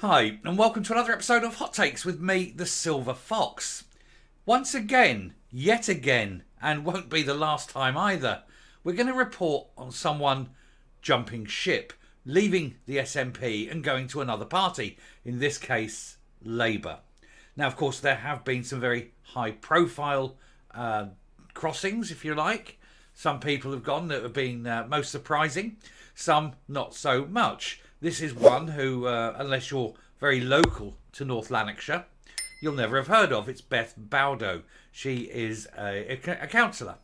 Hi, and welcome to another episode of Hot Takes with me, the Silver Fox. Once again, yet again, and won't be the last time either, we're going to report on someone jumping ship, leaving the SNP and going to another party, in this case, Labour. Now, of course, there have been some very high-profile crossings, if you like. Some people have gone that have been most surprising, some not so much. This is one who, unless you're very local to North Lanarkshire, you'll never have heard of. It's Beth Baudo. She is a councillor.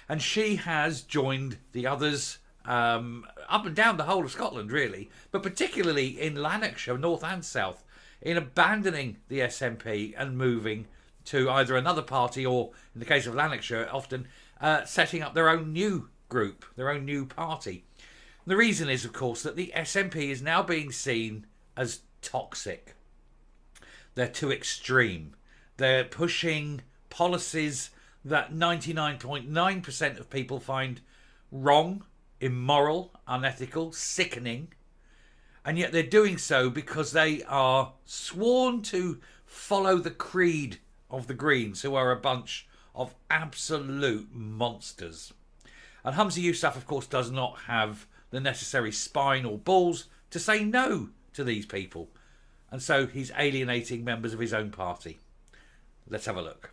And she has joined the others up and down the whole of Scotland, really, but particularly in Lanarkshire, north and south, in abandoning the SNP and moving to either another party or, in the case of Lanarkshire, often setting up their own new group, their own new party. The reason is, of course, that the SNP is now being seen as toxic. They're too extreme. They're pushing policies that 99.9% of people find wrong, immoral, unethical, sickening. And yet they're doing so because they are sworn to follow the creed of the Greens, who are a bunch of absolute monsters. And Humza Yousaf, of course, does not have the necessary spine or balls to say no to these people. And so he's alienating members of his own party. Let's have a look.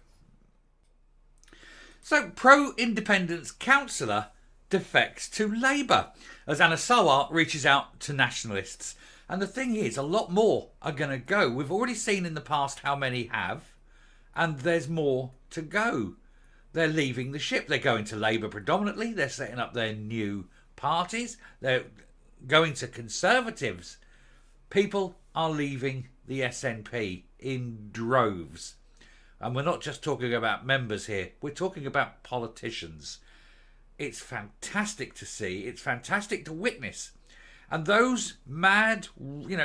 So, pro-independence councillor defects to Labour as Anna Sawar reaches out to nationalists. And the thing is, a lot more are going to go. We've already seen in the past how many have, and there's more to go. They're leaving the ship. They're going to Labour predominantly. They're setting up their new parties. They're going to Conservatives. People are leaving the SNP in droves. And we're not just talking about members here. We're talking about politicians. It's fantastic to see. It's fantastic to witness. And those mad,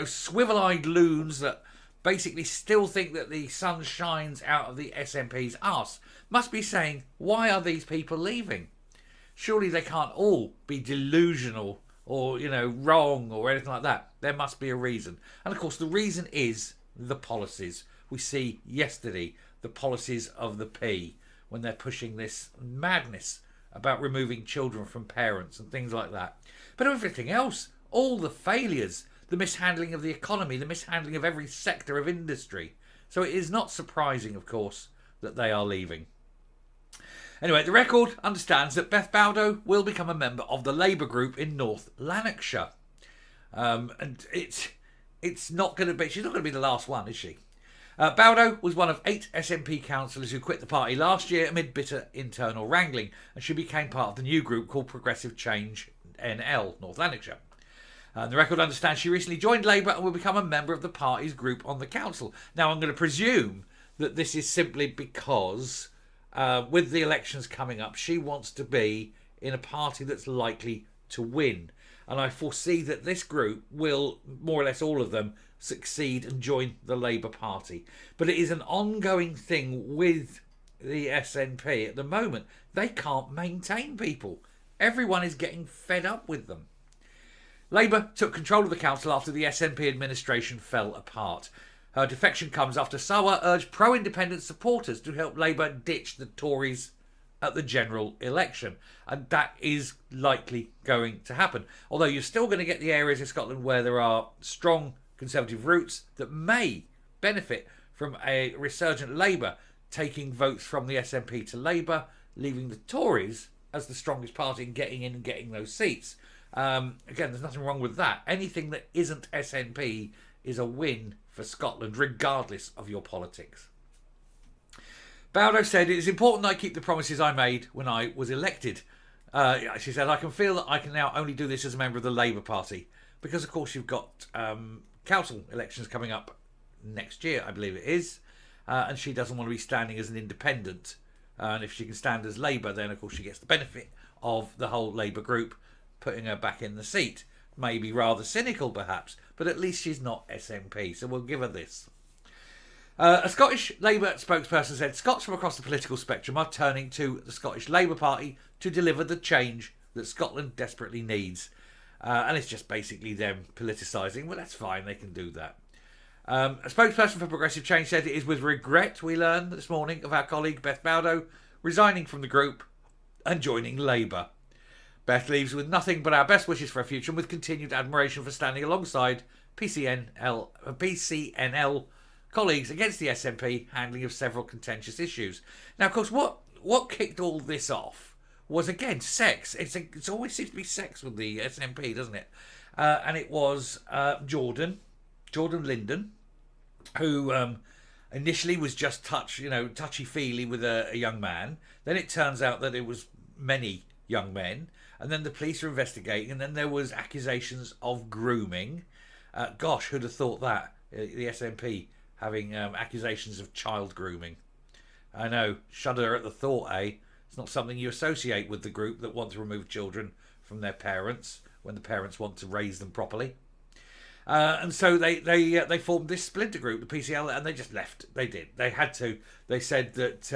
swivel-eyed loons that basically still think that the sun shines out of the SNP's arse must be saying, why are these people leaving? Surely they can't all be delusional or, wrong or anything like that. There must be a reason. And of course, the reason is the policies. We see yesterday the policies of the P when they're pushing this madness about removing children from parents and things like that. But everything else, all the failures, the mishandling of the economy, the mishandling of every sector of industry. So it is not surprising, of course, that they are leaving. Anyway, the record understands that Beth Baudo will become a member of the Labour group in North Lanarkshire. And it's not going to be, she's not going to be the last one, is she? Baudo was one of 8 SNP councillors who quit the party last year amid bitter internal wrangling, and she became part of the new group called Progressive Change NL, North Lanarkshire. The record understands she recently joined Labour and will become a member of the party's group on the council. Now, I'm going to presume that this is simply because with the elections coming up, she wants to be in a party that's likely to win. And I foresee that this group will, more or less all of them, succeed and join the Labour Party. But it is an ongoing thing with the SNP at the moment. They can't maintain people. Everyone is getting fed up with them. Labour took control of the council after the SNP administration fell apart. Her defection comes after Sawar urged pro-independence supporters to help Labour ditch the Tories at the general election. And that is likely going to happen. Although you're still going to get the areas in Scotland where there are strong Conservative roots that may benefit from a resurgent Labour taking votes from the SNP to Labour, leaving the Tories as the strongest party and getting in and getting those seats. Again, there's nothing wrong with that. Anything that isn't SNP is a win for Scotland, regardless of your politics. Baudo said, "It is important that I keep the promises I made when I was elected." She said, "I can feel that I can now only do this as a member of the Labour Party." Because, of course, you've got council elections coming up next year, I believe it is. And she doesn't want to be standing as an independent. And if she can stand as Labour, then, of course, she gets the benefit of the whole Labour group putting her back in the seat. Maybe rather cynical, perhaps, but at least she's not SNP, so we'll give her this. A Scottish Labour spokesperson said Scots from across the political spectrum are turning to the Scottish Labour Party to deliver the change that Scotland desperately needs. And it's just basically them politicising. Well, that's fine, they can do that. A spokesperson for Progressive Change said it is with regret we learn this morning of our colleague Beth Baudo resigning from the group and joining Labour. Beth leaves with nothing but our best wishes for her future and with continued admiration for standing alongside PCNL colleagues against the SNP handling of several contentious issues. Now, of course, what kicked all this off was, again, sex. It's always seems to be sex with the SNP, doesn't it? And it was Jordan Linden, who initially was just touchy-feely with a young man. Then it turns out that it was many young men. And then the police are investigating. And then there was accusations of grooming. Gosh, who'd have thought that? The SNP having accusations of child grooming. I know, shudder at the thought, eh? It's not something you associate with the group that want to remove children from their parents when the parents want to raise them properly. And so they formed this splinter group, the PCL, and they just left. They did. They had to. They said that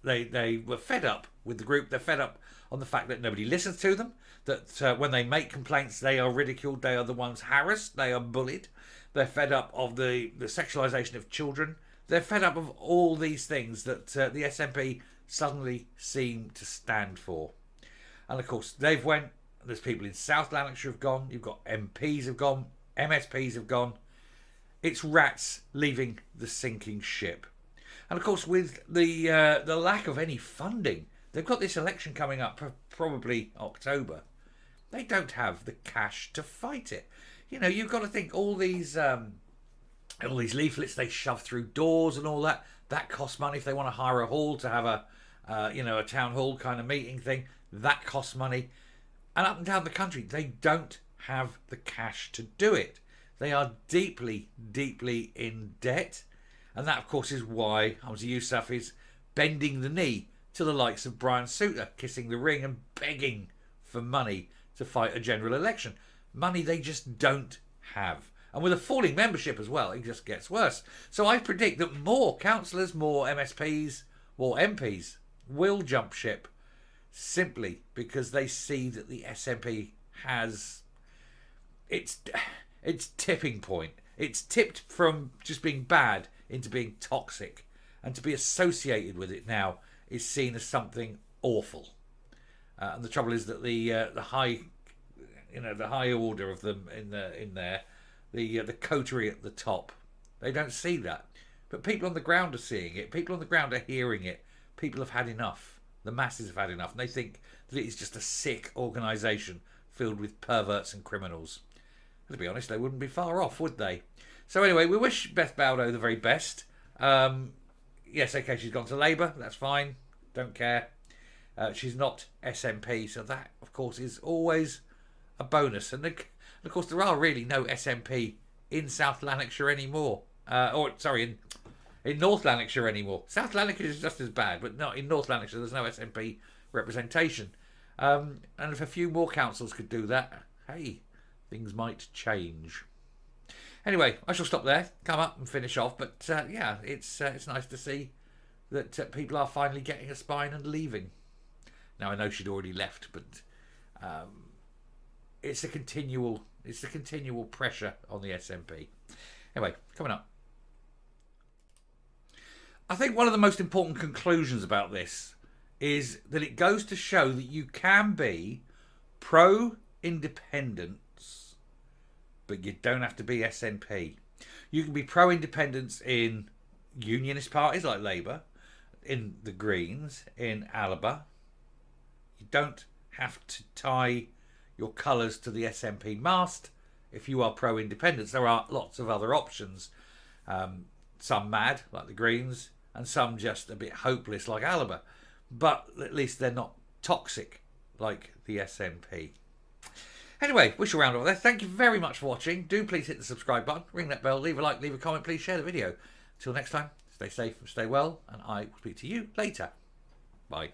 they were fed up with the group. They're fed up on the fact that nobody listens to them, that when they make complaints, they are ridiculed. They are the ones harassed. They are bullied. They're fed up of the sexualisation of children. They're fed up of all these things that the SNP suddenly seem to stand for. And of course, they've went. There's people in South Lanarkshire have gone. You've got MPs have gone. MSPs have gone. It's rats leaving the sinking ship. And of course, with the lack of any funding, they've got this election coming up, probably October. They don't have the cash to fight it. You know, you've got to think all these leaflets they shove through doors and all that. That costs money. If they want to hire a hall to have a town hall kind of meeting thing, that costs money. And up and down the country, they don't have the cash to do it. They are deeply, deeply in debt. And that, of course, is why Hamza Yousaf is bending the knee to the likes of Brian Souter, kissing the ring and begging for money to fight a general election. Money they just don't have. And with a falling membership as well, it just gets worse. So I predict that more councillors, more MSPs, more MPs will jump ship simply because they see that the SNP has its tipping point. It's tipped from just being bad into being toxic, and to be associated with it now is seen as something awful. And the trouble is that the high order of them in there, the coterie at the top, they don't see that. But people on the ground are seeing it. People on the ground are hearing it. People have had enough. The masses have had enough, and they think that it is just a sick organisation filled with perverts and criminals. And to be honest, they wouldn't be far off, would they? So anyway, we wish Beth Baudo the very best. Yes, okay, she's gone to Labour. That's fine. Don't care. She's not SNP, so that, of course, is always a bonus. And of course, there are really no SNP in South Lanarkshire anymore. In North Lanarkshire anymore. South Lanarkshire is just as bad, but not in North Lanarkshire. There's no SNP representation. And if a few more councils could do that, hey, things might change. Anyway, I shall stop there, come up and finish off. But yeah, it's nice to see that people are finally getting a spine and leaving. Now I know she'd already left, but it's the continual pressure on the SNP. Anyway, coming up. I think one of the most important conclusions about this is that it goes to show that you can be pro-independence, but you don't have to be SNP. You can be pro-independence in unionist parties like Labour, in the Greens, in Alba. You don't have to tie your colours to the SNP mast if you are pro-independence. There are lots of other options. Some mad, like the Greens, and some just a bit hopeless, like Alba. But at least they're not toxic, like the SNP. Anyway, wish you around over there. Thank you very much for watching. Do please hit the subscribe button, ring that bell, leave a like, leave a comment, please share the video. Until next time, stay safe and stay well, and I will speak to you later. Bye.